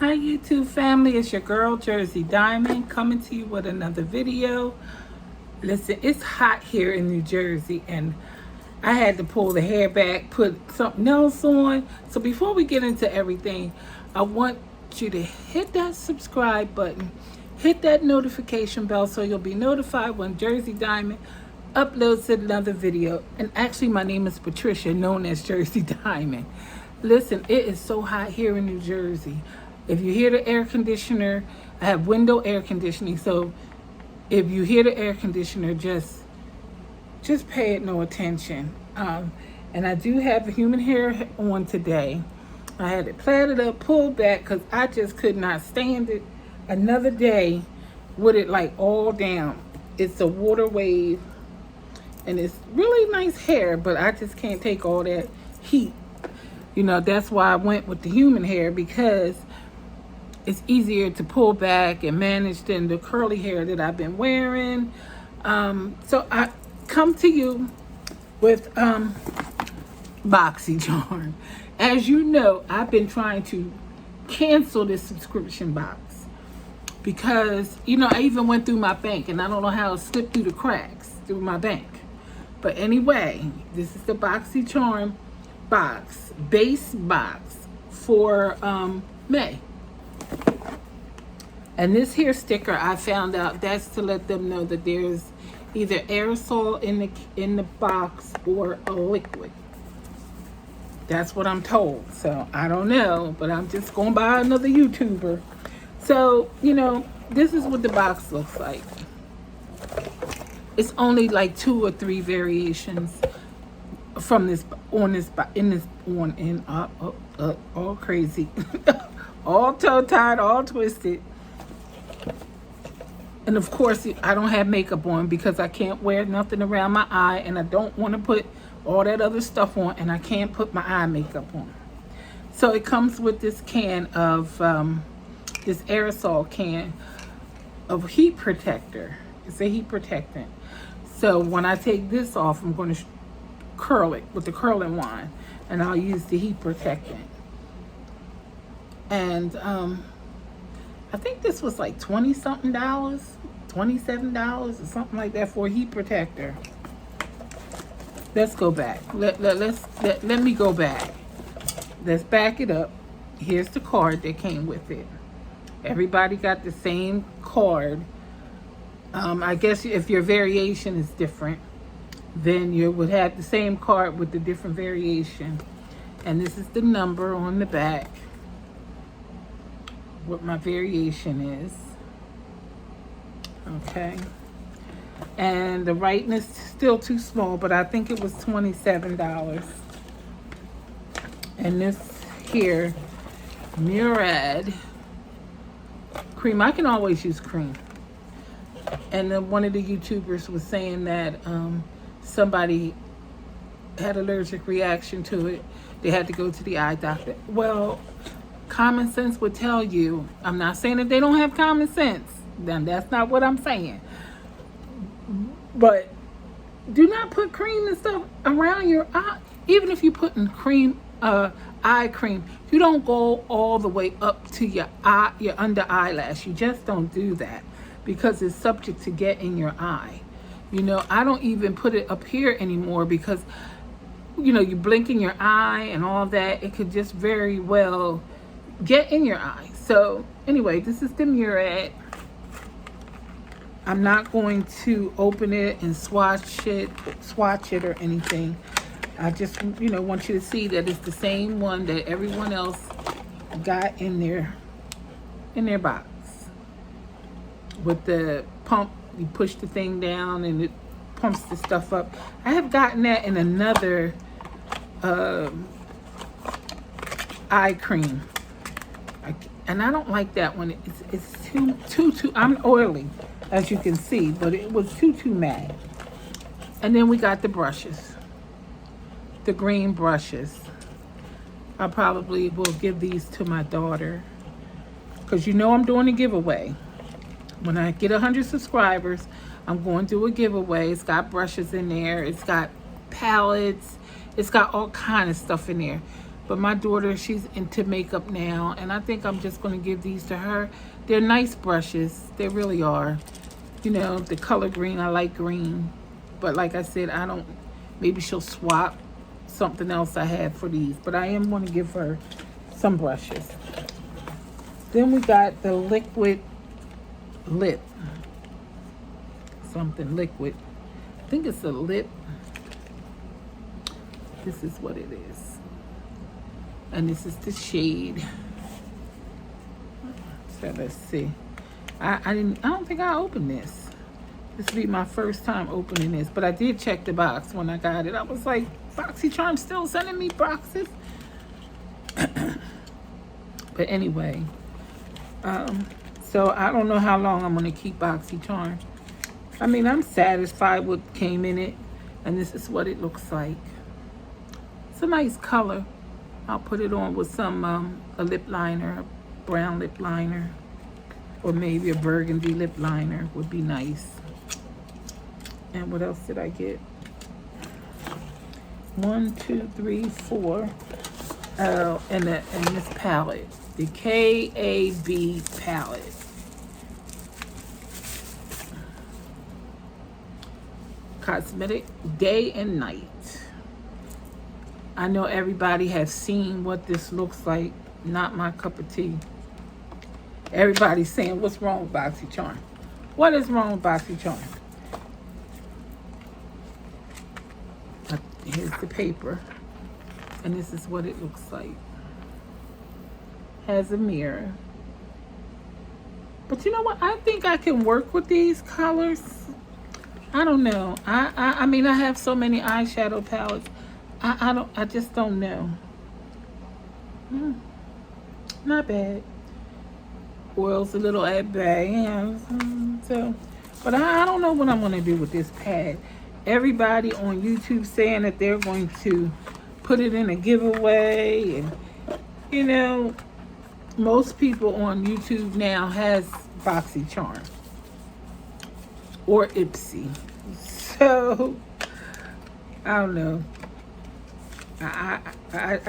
Hi YouTube family, it's your girl Jersey Diamond coming to you with another video. Listen, it's hot here in New Jersey and I had to pull the hair back, put something else on. So before we get into everything, I want you to hit that subscribe button, hit that notification bell so you'll be notified when Jersey Diamond uploads another video. And actually my name is Patricia, known as Jersey Diamond. Listen, it is so hot here in New Jersey. If you hear the air conditioner, I have window air conditioning, so if you hear the air conditioner, just pay it no attention. And I do have human hair on today. I had it plaited up, pulled back, because I just could not stand it another day with it like all down. It's a water wave, and it's really nice hair, but I just can't take all that heat. You know, that's why I went with the human hair, because it's easier to pull back and manage than the curly hair that I've been wearing. So I come to you with boxy charm. As you know, I've been trying to cancel this subscription box because, you know, I even went through my bank and I don't know how it slipped through the cracks through my bank. But anyway, this is the boxy charm box, base box for May. And this here sticker, I found out that's to let them know that there's either aerosol in the box or a liquid. That's what I'm told. So I don't know, but I'm just going by another YouTuber. So, you know, this is what the box looks like. It's only like 2 or 3 variations from this all crazy, all toe tied, all twisted. And of course, I don't have makeup on because I can't wear nothing around my eye, and I don't want to put all that other stuff on, and I can't put my eye makeup on. So it comes with this can of this aerosol can of heat protector. It's a heat protectant. So when I take this off, I'm going to curl it with the curling wand, and I'll use the heat protectant. And I think this was like $20-something, $27 or something like that for a heat protector. Let's go back. Let me go back. Let's back it up. Here's the card that came with it. Everybody got the same card. I guess if your variation is different, then you would have the same card with the different variation. And this is the number on the back, what my variation is. Okay. And the writing is still too small, but I think it was $27. And this here, Murad cream. I can always use cream. And then one of the YouTubers was saying that somebody had allergic reaction to it. They had to go to the eye doctor. Well, common sense would tell you, I'm not saying that they don't have common sense. Then that's not what I'm saying. But do not put cream and stuff around your eye. Even if you're putting cream, eye cream, you don't go all the way up to your eye, your under eyelash. You just don't do that because it's subject to get in your eye. You know, I don't even put it up here anymore because, you know, you blink in your eye and all that. It could just very well get in your eye. So anyway, this is the Murad. I'm not going to open it and swatch it or anything. I just, you know, want you to see that it's the same one that everyone else got in their box. With the pump, you push the thing down and it pumps the stuff up. I have gotten that in another eye cream. And I don't like that one. It's too, I'm oily, as you can see, but it was too matte. And then we got the brushes, the green brushes. I probably will give these to my daughter because you know I'm doing a giveaway. When I get 100 subscribers, I'm going to do a giveaway. It's got brushes in there. It's got palettes. It's got all kind of stuff in there. But my daughter, she's into makeup now, and I think I'm just going to give these to her. They're nice brushes. They really are. You know, the color green, I like green. But like I said, I don't, maybe she'll swap something else I have for these. But I am going to give her some brushes. Then we got the liquid lip. Something liquid. I think it's a lip. This is what it is. And this is the shade. So let's see. I don't think I opened this. This will be my first time opening this, but I did check the box when I got it. I was like, BoxyCharm still sending me boxes. But anyway, so I don't know how long I'm gonna keep BoxyCharm. I mean, I'm satisfied with what came in it, and this is what it looks like. It's a nice color. I'll put it on with some a lip liner, a brown lip liner, or maybe a burgundy lip liner would be nice. And what else did I get? 1, 2, 3, 4. And this palette, the KAB palette. Cosmetic Day and Night. I know everybody has seen what this looks like. Not my cup of tea. Everybody's saying, what's wrong with BoxyCharm? What is wrong with BoxyCharm? Here's the paper. And this is what it looks like. Has a mirror. But you know what? I think I can work with these colors. I don't know. I mean, I have so many eyeshadow palettes. I just don't know. Not bad. Oil's a little at bay. Yeah. So, but I don't know what I'm going to do with this pad. Everybody on YouTube saying that they're going to put it in a giveaway, and you know, most people on YouTube now has BoxyCharm or Ipsy. So I don't know. I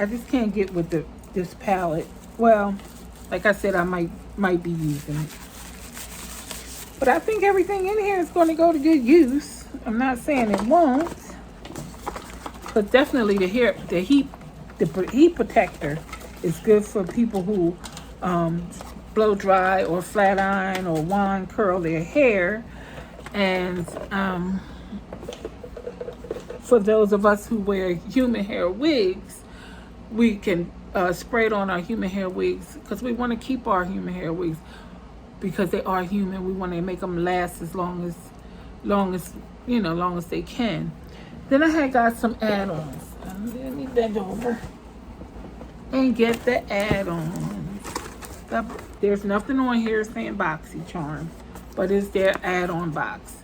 just can't get with this palette. Well, like I said, I might be using it. But I think everything in here is going to go to good use. I'm not saying it won't. But definitely the heat protector is good for people who blow dry or flat iron or wand curl their hair. And for those of us who wear human hair wigs, we can spray it on our human hair wigs because we want to keep our human hair wigs because they are human. We want to make them last as long as they can. Then I had got some add-ons. Let me bend over and get the add-ons. There's nothing on here saying BoxyCharm, but it's their add-on box.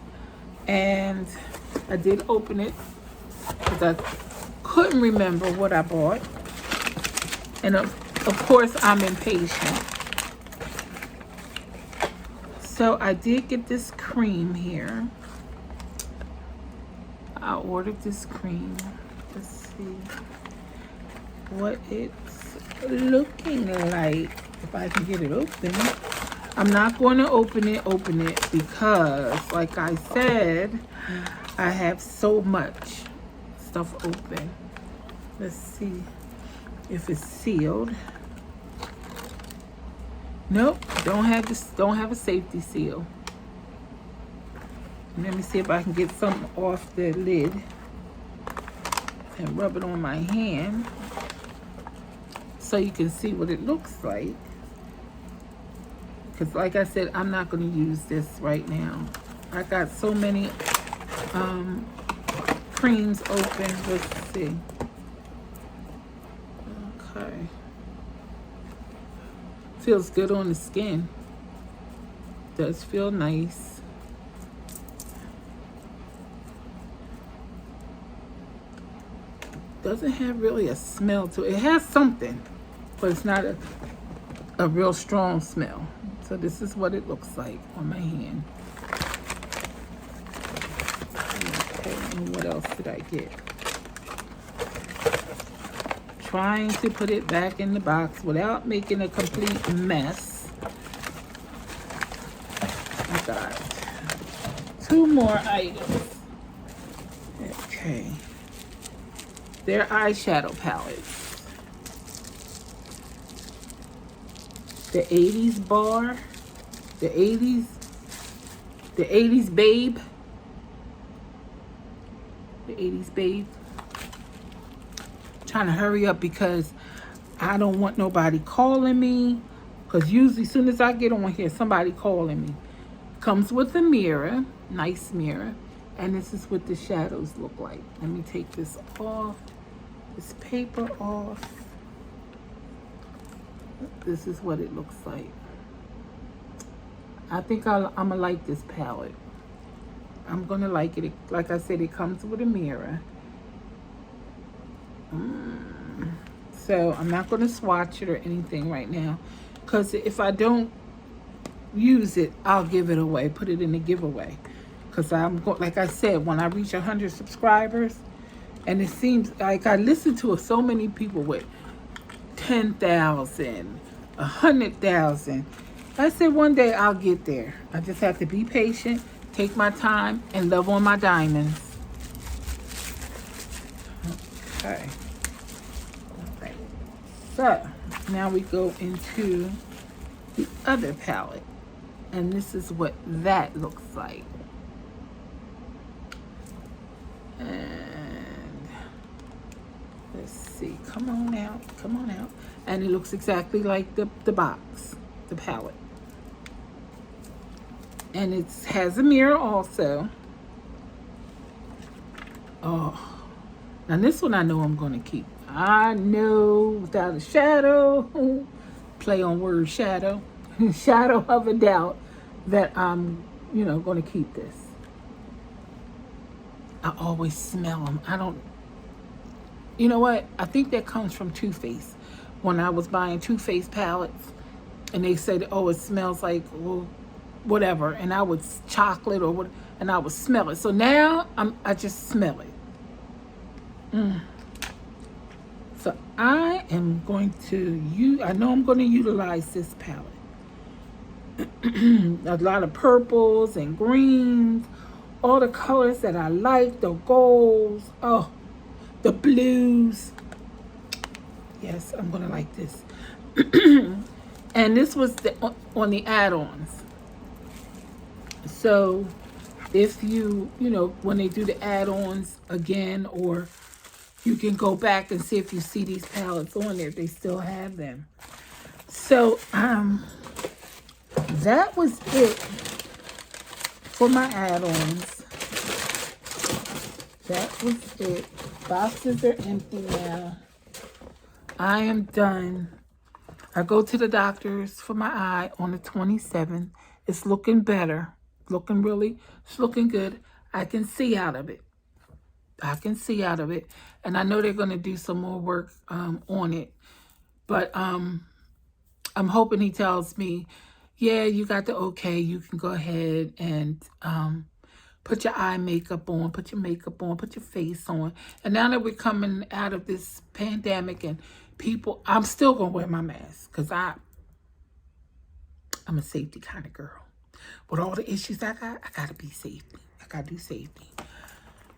And I did open it because I couldn't remember what I bought. And of course, I'm impatient. So I did get this cream here. I ordered this cream. Let's see what it's looking like. If I can get it open. I'm not going to open it because, like I said, I have so much stuff open. Let's see if it's sealed. Nope, don't have a safety seal. Let me see if I can get something off the lid and rub it on my hand so you can see what it looks like. Because like I said, I'm not going to use this right now. I got so many creams open. Let's see. Okay. Feels good on the skin. Does feel nice. Doesn't have really a smell to it. It has something, but it's not a real strong smell. So this is what it looks like on my hand. Okay, and what else did I get? trying to put it back in the box without making a complete mess. I got 2 more items. Okay. They're eyeshadow palettes. The 80s bar. The 80s babe. The 80s babe. Trying to hurry up because I don't want nobody calling me. Because usually as soon as I get on here, somebody calling me. Comes with a mirror. Nice mirror. And this is what the shadows look like. Let me take this off. This paper off. This is what it looks like. I think I'm going to like this palette. I'm going to like it. Like I said, it comes with a mirror. So I'm not going to swatch it or anything right now. Because if I don't use it, I'll give it away. Put it in a giveaway. Because like I said, when I reach 100 subscribers, and it seems like I listen to so many people with 10,000, 100,000. I said one day I'll get there. I just have to be patient, take my time, and love on my diamonds. Okay. Okay. So now we go into the other palette, and this is what that looks like. And let's see, come on out. And it looks exactly like the box, the palette. And it has a mirror also. Oh, now this one I know I'm going to keep. I know without a shadow, play on word shadow, shadow of a doubt that I'm, going to keep this. I always smell them. You know what? I think that comes from Too Faced. When I was buying Too Faced palettes, and they said, oh, it smells like whatever, and I would chocolate or what, and I would smell it. So now I just smell it. So I am going to I know I'm going to utilize this palette. A lot of purples and greens, all the colors that I like, the golds, oh, the blues. Yes, I'm gonna like this. And this was on the add-ons. So if you when they do the add-ons again, or you can go back and see if you see these palettes on there, if they still have them. So that was it for my add-ons. That was it. Boxes are empty now. I am done. I go to the doctor's for my eye on the 27th. It's looking better. It's looking good. I can see out of it. And I know they're going to do some more work on it. But I'm hoping he tells me, yeah, you got the okay. You can go ahead and put your eye makeup on, put your makeup on, put your face on. And now that we're coming out of this pandemic and people, I'm still going to wear my mask because I'm a safety kind of girl. With all the issues I got to be safety. I got to do safety.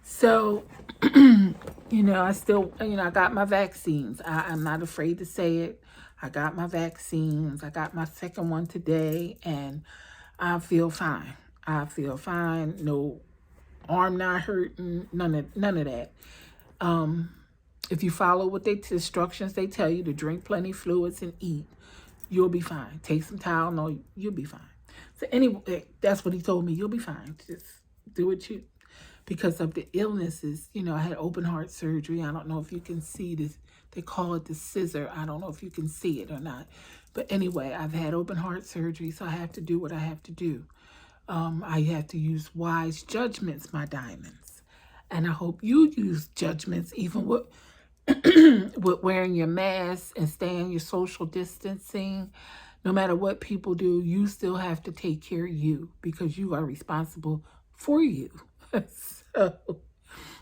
So, I still, I got my vaccines. I'm not afraid to say it. I got my vaccines. I got my second one today, and I feel fine. No arm not hurting, none of that. If you follow what the instructions they tell you to drink plenty of fluids and eat, you'll be fine. Take some Tylenol, you'll be fine. So anyway, that's what he told me. You'll be fine. Just do what you, because of the illnesses. I had open heart surgery. I don't know if you can see this. They call it the scissor. I don't know if you can see it or not. But anyway, I've had open heart surgery, so I have to do what I have to do. I have to use wise judgments, my diamonds. And I hope you use judgments even with with wearing your mask and staying your social distancing. No matter what people do, you still have to take care of you because you are responsible for you. So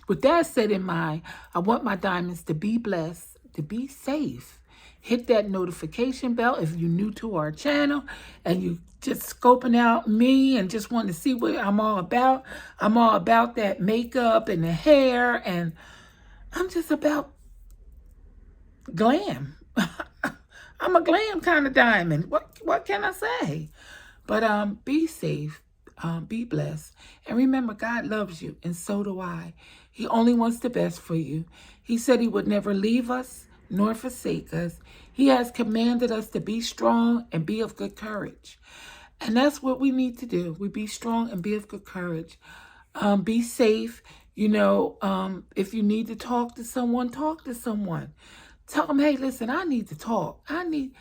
with that said in mind, I want my diamonds to be blessed, to be safe. Hit that notification bell if you're new to our channel and you just scoping out me and just want to see what I'm all about. I'm all about that makeup and the hair, and I'm just about glam. I'm a glam kind of diamond. What can I say? But be safe. Be blessed. And remember, God loves you, and so do I. He only wants the best for you. He said he would never leave us nor forsake us. He has commanded us to be strong and be of good courage. And that's what we need to do. We be strong and be of good courage. Be safe. You know, if you need to talk to someone, talk to someone. Tell them, hey, listen, I need to talk. I need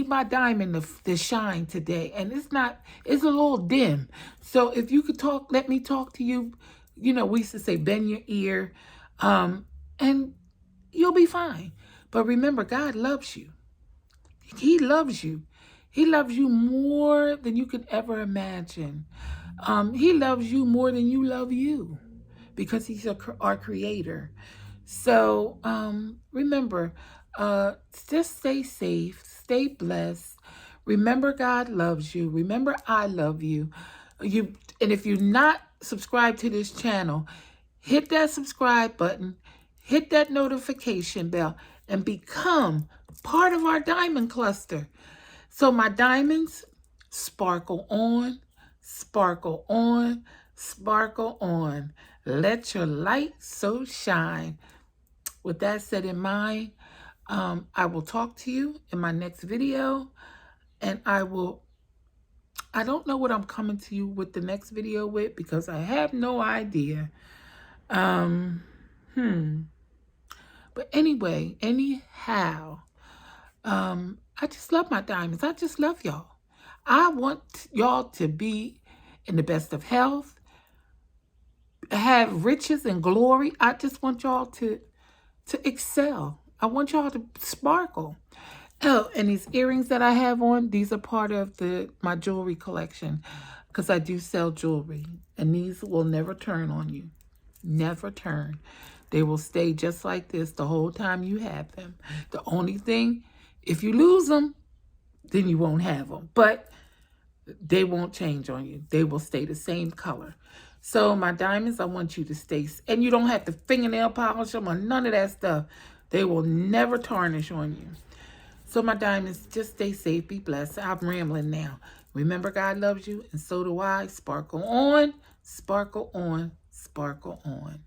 my diamond to shine today. And it's a little dim. So if you could talk, let me talk to you. You know, we used to say, bend your ear. And you'll be fine. But remember, God loves you. He loves you. He loves you more than you could ever imagine. He loves you more than you love you, because he's our creator. So remember, just stay safe, stay blessed. Remember, God loves you. Remember, I love you. And if you're not subscribed to this channel, hit that subscribe button, hit that notification bell, and become part of our diamond cluster. So my diamonds, sparkle on, sparkle on, sparkle on. Let your light so shine. With that said in mind, I will talk to you in my next video, and I don't know what I'm coming to you with the next video with, because I have no idea. But anyway, anyhow, I just love my diamonds. I just love y'all. I want y'all to be in the best of health, have riches and glory. I just want y'all to excel. I want y'all to sparkle. Oh, and these earrings that I have on, these are part of my jewelry collection, because I do sell jewelry. And these will never turn on you. Never turn. They will stay just like this the whole time you have them. The only thing, if you lose them, then you won't have them. But they won't change on you. They will stay the same color. So my diamonds, I want you to stay, and you don't have to fingernail polish them or none of that stuff. They will never tarnish on you. So my diamonds, just stay safe, be blessed. I'm rambling now. Remember, God loves you, and so do I. Sparkle on, sparkle on, sparkle on.